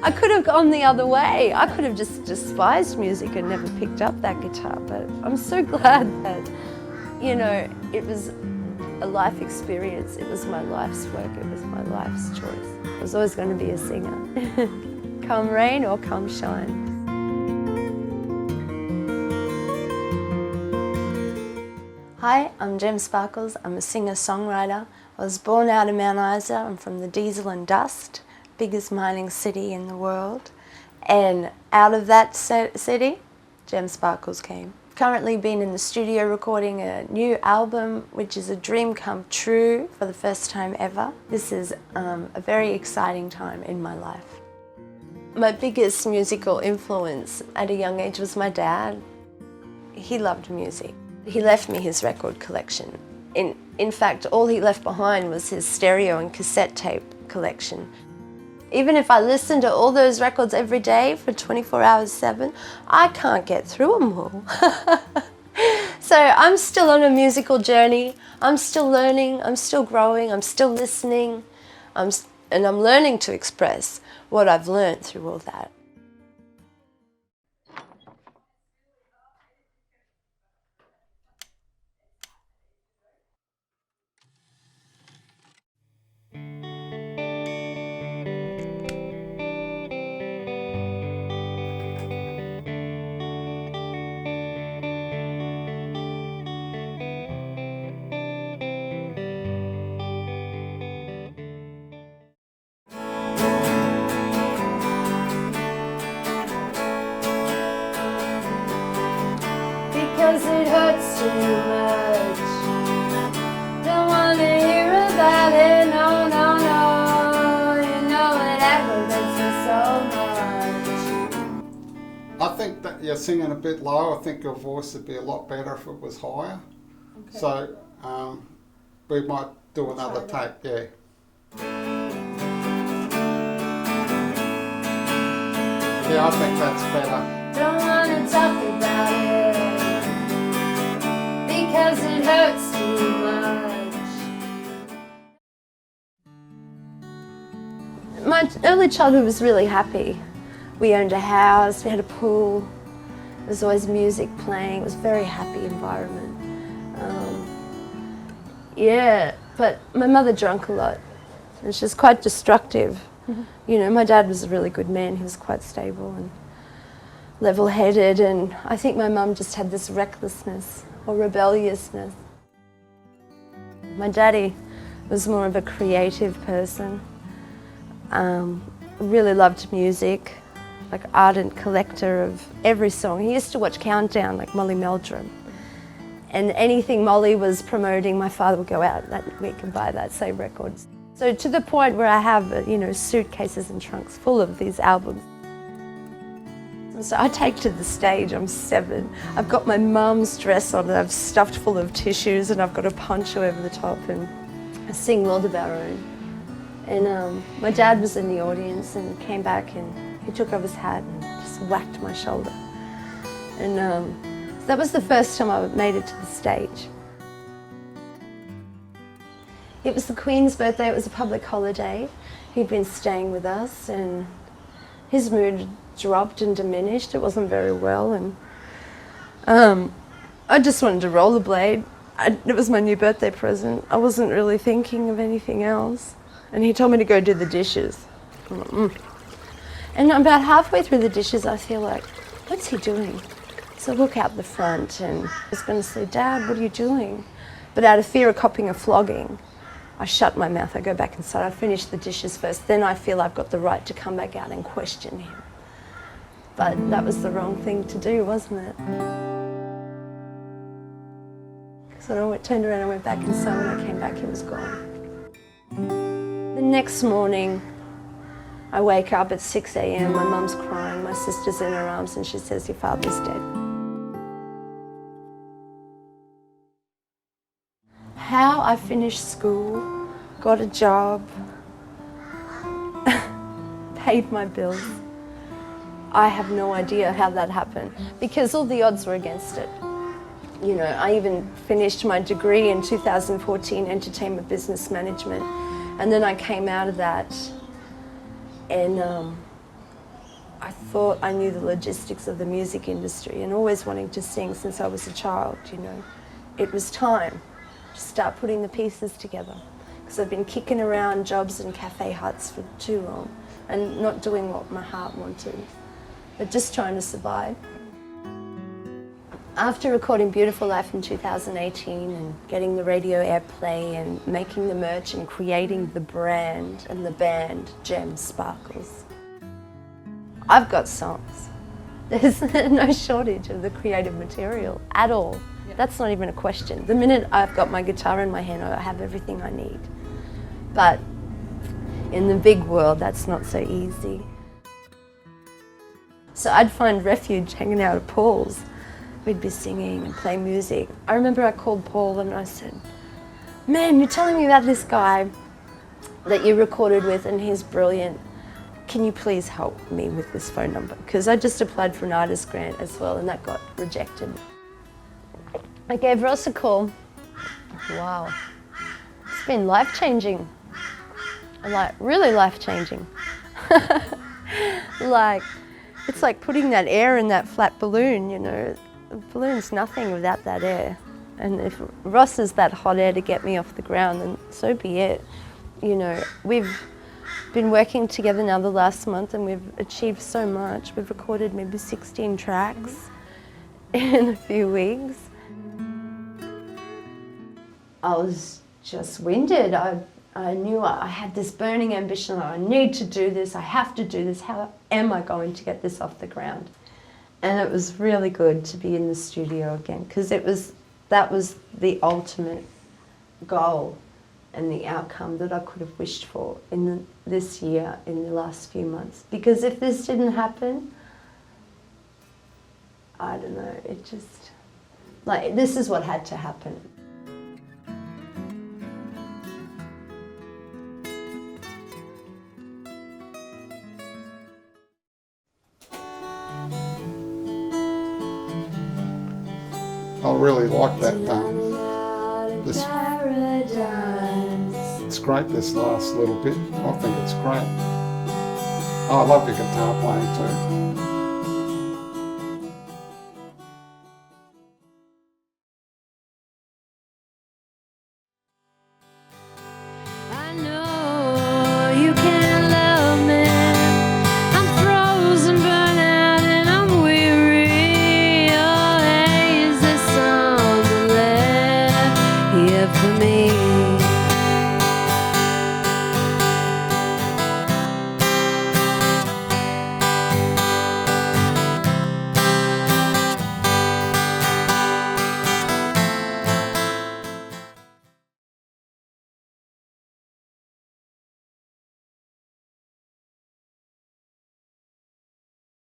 I could have gone the other way. I could have just despised music and never picked up that guitar, but I'm so glad that, you know, it was a life experience. It was my life's work. It was my life's choice. I was always going to be a singer, come rain or come shine. Hi, I'm Gem Sparkles. I'm a singer-songwriter. I was born out of Mount Isa. I'm from the Diesel and Dust, biggest mining city in the world. And out of that city, Gem Sparkles came. Currently been in the studio recording a new album, which is a dream come true for the first time ever. This is a very exciting time in my life. My biggest musical influence at a young age was my dad. He loved music. He left me his record collection. In fact, all he left behind was his stereo and cassette tape collection. Even if I listened to all those records every day for 24 hours 7, I can't get through them all. So I'm still on a musical journey. I'm still learning, I'm still growing, I'm still listening, and I'm learning to express what I've learned through all that. Because it hurts too much. Don't want to hear about it, no, no, no. You know it aggravates me so much. I think that you're singing a bit low. I think your voice would be a lot better if it was higher. Okay. So we might do another take, yeah. Yeah, I think that's better. Don't want to talk about it because it hurts too much. My early childhood was really happy. We owned a house, we had a pool, there was always music playing, it was a very happy environment. Yeah, but my mother drank a lot and she was quite destructive. Mm-hmm. You know, my dad was a really good man, he was quite stable and level-headed, and I think my mum just had this recklessness or rebelliousness. My daddy was more of a creative person, really loved music, like ardent collector of every song. He used to watch Countdown, like Molly Meldrum. And anything Molly was promoting, my father would go out that week and buy that same records. So to the point where I have, you know, suitcases and trunks full of these albums. So I take to the stage, I'm 7. I've got my mum's dress on and I've stuffed full of tissues and I've got a poncho over the top and I sing World of Our Own. And my dad was in the audience and came back and he took off his hat and just whacked my shoulder. And so that was the first time I made it to the stage. It was the Queen's birthday, it was a public holiday. He'd been staying with us and his mood dropped and diminished. It wasn't very well, and I just wanted to rollerblade. It was my new birthday present. I wasn't really thinking of anything else. And he told me to go do the dishes. And about halfway through the dishes, I feel like, what's he doing? So I look out the front and I was going to say, Dad, what are you doing? But out of fear of copping a flogging, I shut my mouth, I go back inside, I finish the dishes first, then I feel I've got the right to come back out and question him. But that was the wrong thing to do, wasn't it? So I turned around and went back inside. When I came back, he was gone. The next morning, I wake up at 6 a.m, my mum's crying, my sister's in her arms, and she says, your father's dead. How I finished school, got a job, paid my bills, I have no idea how that happened because all the odds were against it. You know, I even finished my degree in 2014, Entertainment Business Management, and then I came out of that and I thought I knew the logistics of the music industry and always wanting to sing since I was a child, you know. It was time to start putting the pieces together because I've been kicking around jobs and cafe huts for too long and not doing what my heart wanted, but just trying to survive. After recording Beautiful Life in 2018 and getting the radio airplay and making the merch and creating the brand and the band Gems Sparkles, I've got songs. There's no shortage of the creative material at all. Yeah. That's not even a question. The minute I've got my guitar in my hand, I have everything I need. But in the big world, that's not so easy. So I'd find refuge hanging out at Paul's. We'd be singing and play music. I remember I called Paul and I said, "Man, you're telling me about this guy that you recorded with and he's brilliant. Can you please help me with this phone number?" Because I just applied for an artist grant as well and that got rejected. I gave Ross a call. Wow, it's been life-changing. Like, really life-changing. Like, it's like putting that air in that flat balloon, you know. The balloon's nothing without that air. And if Ross is that hot air to get me off the ground, then so be it. You know, we've been working together now the last month and we've achieved so much. We've recorded maybe 16 tracks in a few weeks. I was just winded. I knew I had this burning ambition. I need to do this, I have to do this. How am I going to get this off the ground? And it was really good to be in the studio again because that was the ultimate goal and the outcome that I could have wished for in this year, in the last few months. Because if this didn't happen, I don't know, it just, like, this is what had to happen. I really like that. It's great, this last little bit. I think it's great. Oh, I love your guitar playing too. I know you can't love me. I'm frozen, burnt out, and I'm weary. Oh, hey, is there something left here for me?